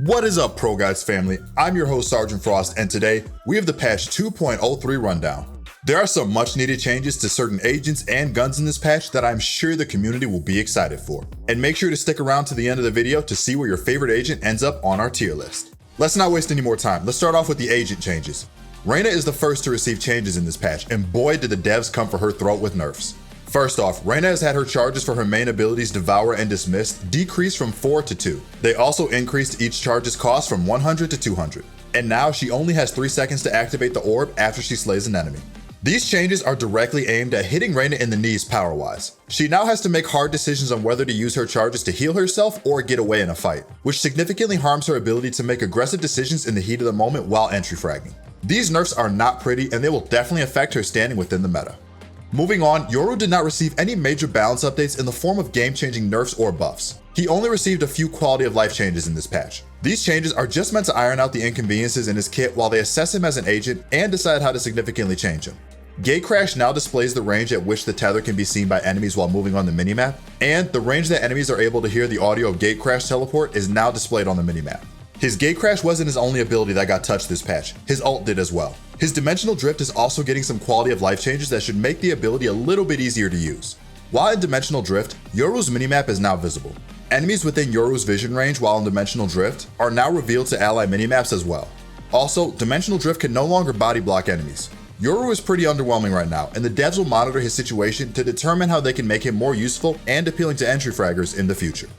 What is up, Pro Guides family? I'm your host, Sergeant Frost, and today we have the patch 2.03 rundown. There are some much needed changes to certain agents and guns in this patch that I'm sure the community will be excited for. And make sure to stick around to the end of the video to see where your favorite agent ends up on our tier list. Let's not waste any more time. Let's start off with the agent changes. Reyna is the first to receive changes in this patch, and boy did the devs come for her throat with nerfs. First off, Reyna has had her charges for her main abilities Devour and Dismiss decreased from 4 to 2. They also increased each charge's cost from 100 to 200. And now she only has 3 seconds to activate the orb after she slays an enemy. These changes are directly aimed at hitting Reyna in the knees power-wise. She now has to make hard decisions on whether to use her charges to heal herself or get away in a fight, which significantly harms her ability to make aggressive decisions in the heat of the moment while entry fragging. These nerfs are not pretty, and they will definitely affect her standing within the meta. Moving on, Yoru did not receive any major balance updates in the form of game-changing nerfs or buffs. He only received a few quality of life changes in this patch. These changes are just meant to iron out the inconveniences in his kit while they assess him as an agent and decide how to significantly change him. Gatecrash now displays the range at which the tether can be seen by enemies while moving on the minimap, and the range that enemies are able to hear the audio of Gatecrash teleport is now displayed on the minimap. His Gatecrash wasn't his only ability that got touched this patch, his ult did as well. His Dimensional Drift is also getting some quality of life changes that should make the ability a little bit easier to use. While in Dimensional Drift, Yoru's minimap is now visible. Enemies within Yoru's vision range while in Dimensional Drift are now revealed to ally minimaps as well. Also, Dimensional Drift can no longer body block enemies. Yoru is pretty underwhelming right now, and the devs will monitor his situation to determine how they can make him more useful and appealing to entry fraggers in the future.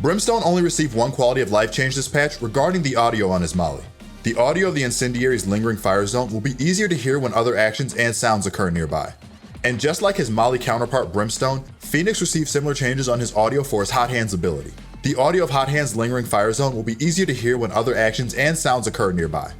Brimstone only received one quality of life change this patch regarding the audio on his molly. The audio of the Incendiary's lingering fire zone will be easier to hear when other actions and sounds occur nearby. And just like his molly counterpart Brimstone, Phoenix received similar changes on his audio for his Hot Hands ability. The audio of Hot Hands' lingering fire zone will be easier to hear when other actions and sounds occur nearby.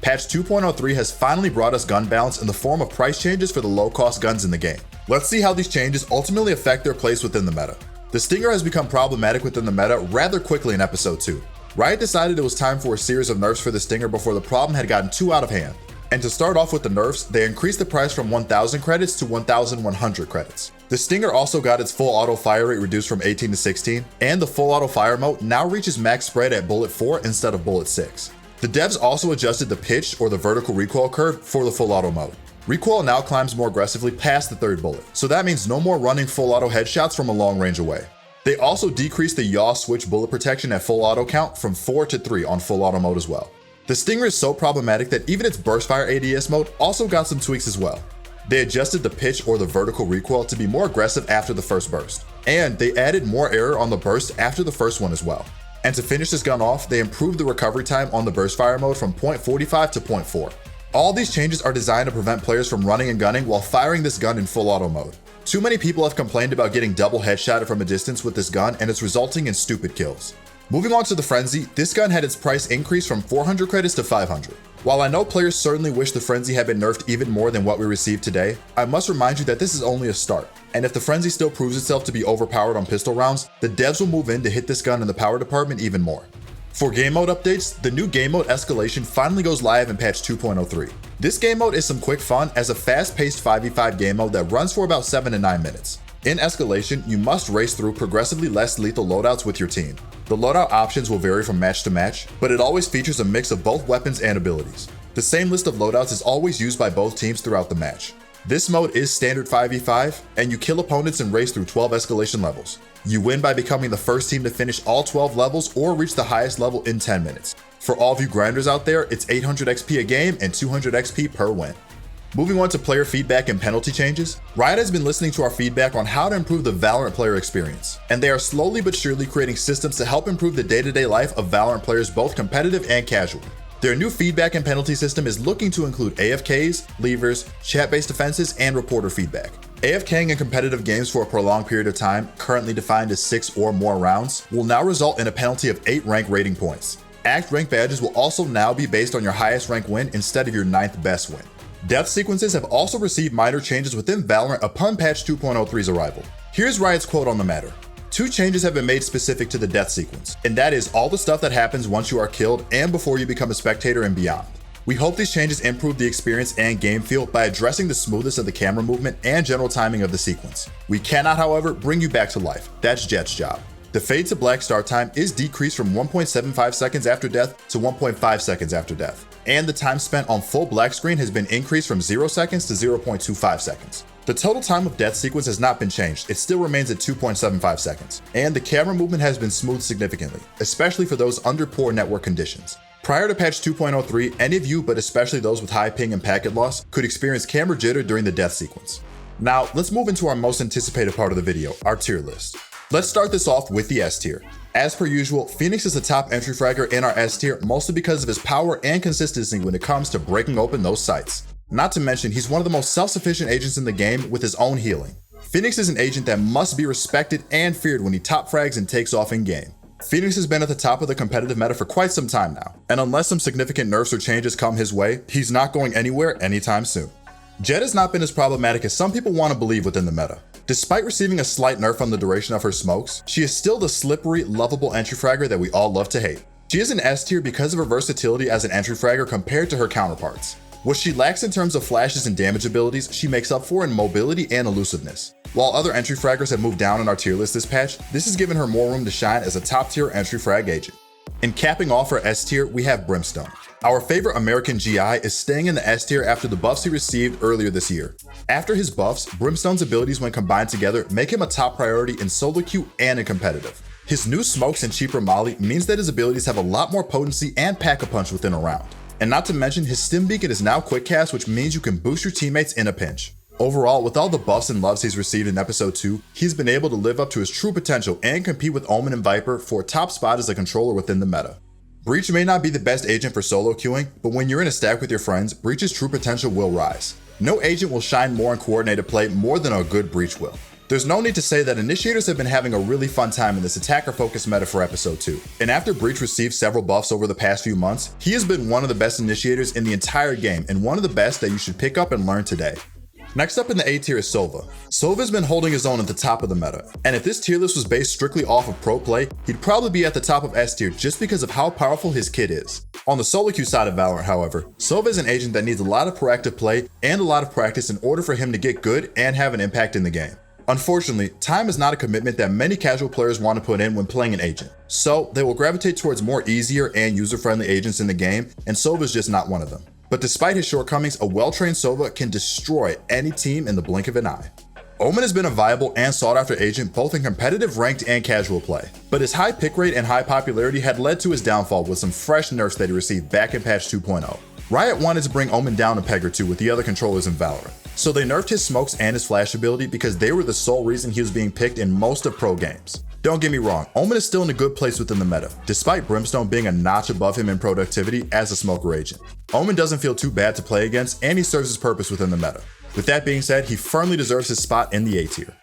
Patch 2.03 has finally brought us gun balance in the form of price changes for the low-cost guns in the game. Let's see how these changes ultimately affect their place within the meta. The Stinger has become problematic within the meta rather quickly in Episode 2. Riot decided it was time for a series of nerfs for the Stinger before the problem had gotten too out of hand. And to start off with the nerfs, they increased the price from 1,000 credits to 1,100 credits. The Stinger also got its full auto fire rate reduced from 18 to 16, and the full auto fire mode now reaches max spread at bullet 4 instead of bullet 6. The devs also adjusted the pitch or the vertical recoil curve for the full auto mode. Recoil now climbs more aggressively past the third bullet, so that means no more running full auto headshots from a long range away. They also decreased the yaw switch bullet protection at full auto count from 4 to 3 on full auto mode as well. The Stinger is so problematic that even its burst fire ADS mode also got some tweaks as well. They adjusted the pitch or the vertical recoil to be more aggressive after the first burst, and they added more error on the burst after the first one as well. And to finish this gun off, they improved the recovery time on the burst fire mode from 0.45 to 0.4. All these changes are designed to prevent players from running and gunning while firing this gun in full auto mode. Too many people have complained about getting double headshotted from a distance with this gun, and it's resulting in stupid kills. Moving on to the Frenzy, this gun had its price increased from 400 credits to 500. While I know players certainly wish the Frenzy had been nerfed even more than what we received today, I must remind you that this is only a start. And if the Frenzy still proves itself to be overpowered on pistol rounds, the devs will move in to hit this gun in the power department even more. For game mode updates, the new game mode Escalation finally goes live in patch 2.03. This game mode is some quick fun as a fast-paced 5v5 game mode that runs for about 7 to 9 minutes. In Escalation, you must race through progressively less lethal loadouts with your team. The loadout options will vary from match to match, but it always features a mix of both weapons and abilities. The same list of loadouts is always used by both teams throughout the match. This mode is standard 5v5, and you kill opponents and race through 12 escalation levels. You win by becoming the first team to finish all 12 levels or reach the highest level in 10 minutes. For all of you grinders out there, it's 800 XP a game and 200 XP per win. Moving on to player feedback and penalty changes, Riot has been listening to our feedback on how to improve the Valorant player experience, and they are slowly but surely creating systems to help improve the day-to-day life of Valorant players, both competitive and casual. Their new feedback and penalty system is looking to include AFKs, levers, chat-based offenses, and reporter feedback. AFKing in competitive games for a prolonged period of time, currently defined as 6 or more rounds, will now result in a penalty of 8 rank rating points. Act rank badges will also now be based on your highest rank win instead of your 9th best win. Death sequences have also received minor changes within Valorant upon patch 2.03's arrival. Here's Riot's quote on the matter. 2 changes have been made specific to the death sequence, and that is all the stuff that happens once you are killed and before you become a spectator and beyond. We hope these changes improve the experience and game feel by addressing the smoothness of the camera movement and general timing of the sequence. We cannot, however, bring you back to life. That's Jet's job. The fade to black start time is decreased from 1.75 seconds after death to 1.5 seconds after death, and the time spent on full black screen has been increased from 0 seconds to 0.25 seconds. The total time of death sequence has not been changed, it still remains at 2.75 seconds, and the camera movement has been smoothed significantly, especially for those under poor network conditions. Prior to patch 2.03, any of you, but especially those with high ping and packet loss, could experience camera jitter during the death sequence. Now, let's move into our most anticipated part of the video, our tier list. Let's start this off with the S tier. As per usual, Phoenix is the top entry fragger in our S tier, mostly because of his power and consistency when it comes to breaking open those sites. Not to mention, he's one of the most self-sufficient agents in the game with his own healing. Phoenix is an agent that must be respected and feared when he top frags and takes off in game. Phoenix has been at the top of the competitive meta for quite some time now, and unless some significant nerfs or changes come his way, he's not going anywhere anytime soon. Jett has not been as problematic as some people want to believe within the meta. Despite receiving a slight nerf on the duration of her smokes, she is still the slippery, lovable entry fragger that we all love to hate. She is an S tier because of her versatility as an entry fragger compared to her counterparts. What she lacks in terms of flashes and damage abilities, she makes up for in mobility and elusiveness. While other entry fraggers have moved down in our tier list this patch, this has given her more room to shine as a top tier entry frag agent. In capping off her S tier, we have Brimstone. Our favorite American GI is staying in the S tier after the buffs he received earlier this year. After his buffs, Brimstone's abilities when combined together make him a top priority in solo queue and in competitive. His new smokes and cheaper molly means that his abilities have a lot more potency and pack-a-punch within a round. And not to mention, his stim beacon is now quick cast, which means you can boost your teammates in a pinch. Overall, with all the buffs and loves he's received in episode 2, he's been able to live up to his true potential and compete with Omen and Viper for a top spot as a controller within the meta. Breach may not be the best agent for solo queuing, but when you're in a stack with your friends, Breach's true potential will rise. No agent will shine more in coordinated play more than a good Breach will. There's no need to say that initiators have been having a really fun time in this attacker-focused meta for episode 2. And after Breach received several buffs over the past few months, he has been one of the best initiators in the entire game and one of the best that you should pick up and learn today. Next up in the A tier is Sova. Sova has been holding his own at the top of the meta, and if this tier list was based strictly off of pro play, he'd probably be at the top of S tier just because of how powerful his kit is. On the solo queue side of Valorant, however, Sova is an agent that needs a lot of proactive play and a lot of practice in order for him to get good and have an impact in the game. Unfortunately, time is not a commitment that many casual players want to put in when playing an agent, so they will gravitate towards more easier and user-friendly agents in the game, and Sova is just not one of them. But despite his shortcomings, a well-trained Sova can destroy any team in the blink of an eye. Omen has been a viable and sought-after agent both in competitive, ranked, and casual play, but his high pick rate and high popularity had led to his downfall with some fresh nerfs that he received back in patch 2.0. Riot wanted to bring Omen down a peg or two with the other controllers in Valorant, so they nerfed his smokes and his flash ability because they were the sole reason he was being picked in most of pro games. Don't get me wrong, Omen is still in a good place within the meta, despite Brimstone being a notch above him in productivity as a smoker agent. Omen doesn't feel too bad to play against, and he serves his purpose within the meta. With that being said, he firmly deserves his spot in the A tier.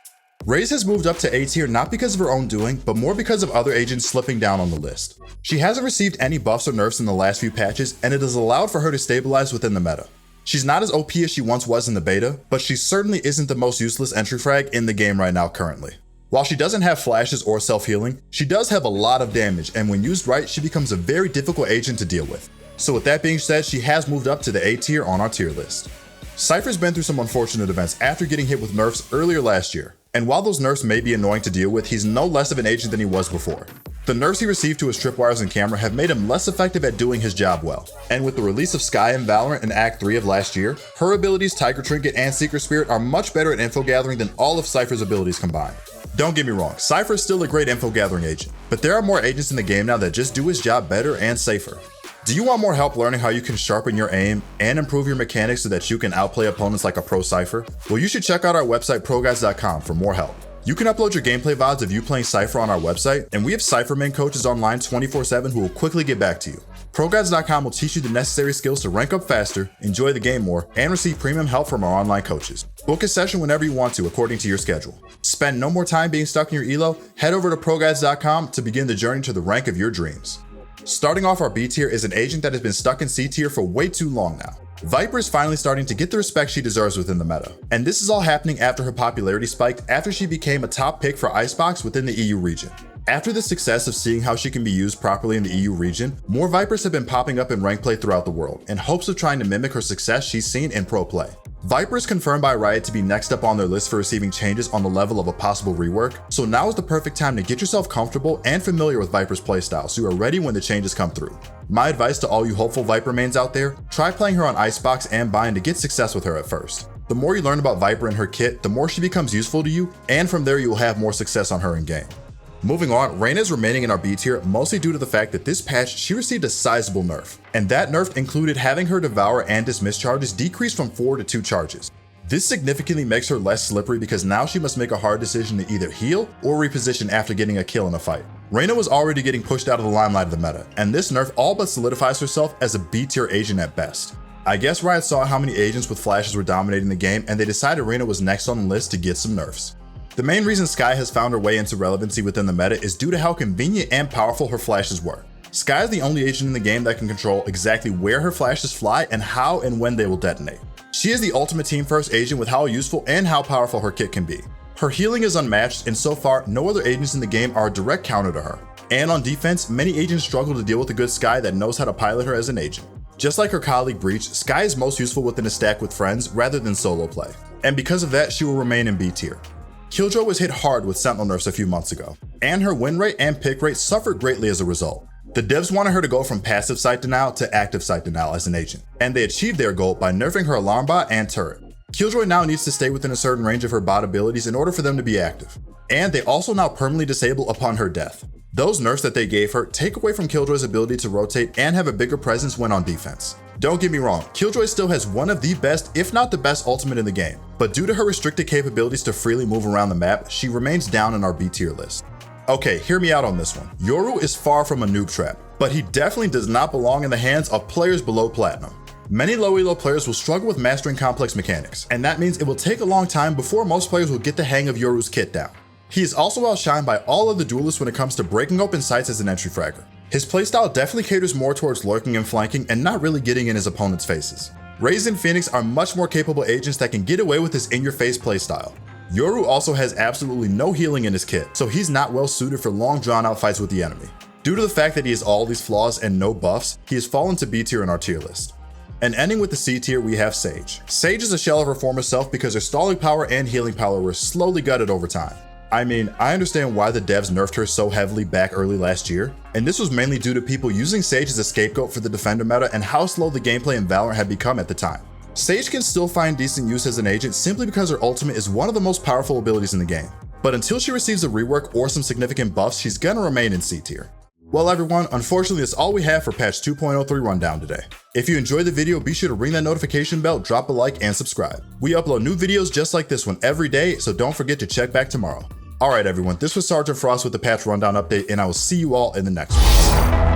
Raze has moved up to A tier not because of her own doing, but more because of other agents slipping down on the list. She hasn't received any buffs or nerfs in the last few patches, and it has allowed for her to stabilize within the meta. She's not as OP as she once was in the beta, but she certainly isn't the most useless entry frag in the game right now currently. While she doesn't have flashes or self-healing, she does have a lot of damage, and when used right, she becomes a very difficult agent to deal with. So with that being said, she has moved up to the A tier on our tier list. Cypher's been through some unfortunate events after getting hit with nerfs earlier last year, and while those nerfs may be annoying to deal with, he's no less of an agent than he was before. The nerfs he received to his tripwires and camera have made him less effective at doing his job well, and with the release of Skye in Valorant in Act 3 of last year, her abilities Tiger Trinket and Secret Spirit are much better at info gathering than all of Cypher's abilities combined. Don't get me wrong, Cypher is still a great info gathering agent, but there are more agents in the game now that just do his job better and safer. Do you want more help learning how you can sharpen your aim and improve your mechanics so that you can outplay opponents like a pro Cypher? Well, you should check out our website ProGuides.com for more help. You can upload your gameplay VODs of you playing Cypher on our website, and we have Cypher main coaches online 24/7 who will quickly get back to you. ProGuides.com will teach you the necessary skills to rank up faster, enjoy the game more, and receive premium help from our online coaches. Book a session whenever you want to according to your schedule. Spend no more time being stuck in your elo, head over to ProGuides.com to begin the journey to the rank of your dreams. Starting off our B tier is an agent that has been stuck in C tier for way too long now. Viper is finally starting to get the respect she deserves within the meta, and this is all happening after her popularity spiked after she became a top pick for Icebox within the EU region. After the success of seeing how she can be used properly in the EU region, more Vipers have been popping up in rank play throughout the world in hopes of trying to mimic her success she's seen in pro play. Viper is confirmed by Riot to be next up on their list for receiving changes on the level of a possible rework, so now is the perfect time to get yourself comfortable and familiar with Viper's playstyle so you are ready when the changes come through. My advice to all you hopeful Viper mains out there, try playing her on Icebox and Bind to get success with her at first. The more you learn about Viper and her kit, the more she becomes useful to you, and from there you will have more success on her in game. Moving on, Reyna is remaining in our B tier mostly due to the fact that this patch she received a sizable nerf, and that nerf included having her Devour and Dismiss charges decrease from 4 to 2 charges. This significantly makes her less slippery because now she must make a hard decision to either heal or reposition after getting a kill in a fight. Reyna was already getting pushed out of the limelight of the meta, and this nerf all but solidifies herself as a B tier agent at best. I guess Riot saw how many agents with flashes were dominating the game and they decided Reyna was next on the list to get some nerfs. The main reason Skye has found her way into relevancy within the meta is due to how convenient and powerful her flashes were. Skye is the only agent in the game that can control exactly where her flashes fly and how and when they will detonate. She is the ultimate team first agent with how useful and how powerful her kit can be. Her healing is unmatched, and so far no other agents in the game are a direct counter to her. And on defense, many agents struggle to deal with a good Skye that knows how to pilot her as an agent. Just like her colleague Breach, Skye is most useful within a stack with friends rather than solo play. And because of that, she will remain in B tier. Killjoy was hit hard with Sentinel nerfs a few months ago, and her win rate and pick rate suffered greatly as a result. The devs wanted her to go from passive site denial to active site denial as an agent, and they achieved their goal by nerfing her alarm bot and turret. Killjoy now needs to stay within a certain range of her bot abilities in order for them to be active, and they also now permanently disable upon her death. Those nerfs that they gave her take away from Killjoy's ability to rotate and have a bigger presence when on defense. Don't get me wrong, Killjoy still has one of the best, if not the best ultimate in the game, but due to her restricted capabilities to freely move around the map, she remains down in our B tier list. Okay, hear me out on this one. Yoru is far from a noob trap, but he definitely does not belong in the hands of players below Platinum. Many low elo players will struggle with mastering complex mechanics, and that means it will take a long time before most players will get the hang of Yoru's kit down. He is also outshined by all of the duelists when it comes to breaking open sites as an entry fragger. His playstyle definitely caters more towards lurking and flanking and not really getting in his opponent's faces. Raze and Phoenix are much more capable agents that can get away with this in-your-face playstyle. Yoru also has absolutely no healing in his kit, so he's not well suited for long drawn-out fights with the enemy. Due to the fact that he has all these flaws and no buffs, he has fallen to B tier in our tier list. And ending with the C tier, we have Sage. Sage is a shell of her former self because her stalling power and healing power were slowly gutted over time. I mean, I understand why the devs nerfed her so heavily back early last year, and this was mainly due to people using Sage as a scapegoat for the defender meta and how slow the gameplay in Valorant had become at the time. Sage can still find decent use as an agent simply because her ultimate is one of the most powerful abilities in the game, but until she receives a rework or some significant buffs, she's gonna remain in C tier. Well everyone, unfortunately that's all we have for patch 2.03 rundown today. If you enjoyed the video, be sure to ring that notification bell, drop a like, and subscribe. We upload new videos just like this one every day, so don't forget to check back tomorrow. Alright everyone, this was Sergeant Frost with the patch rundown update, and I will see you all in the next one.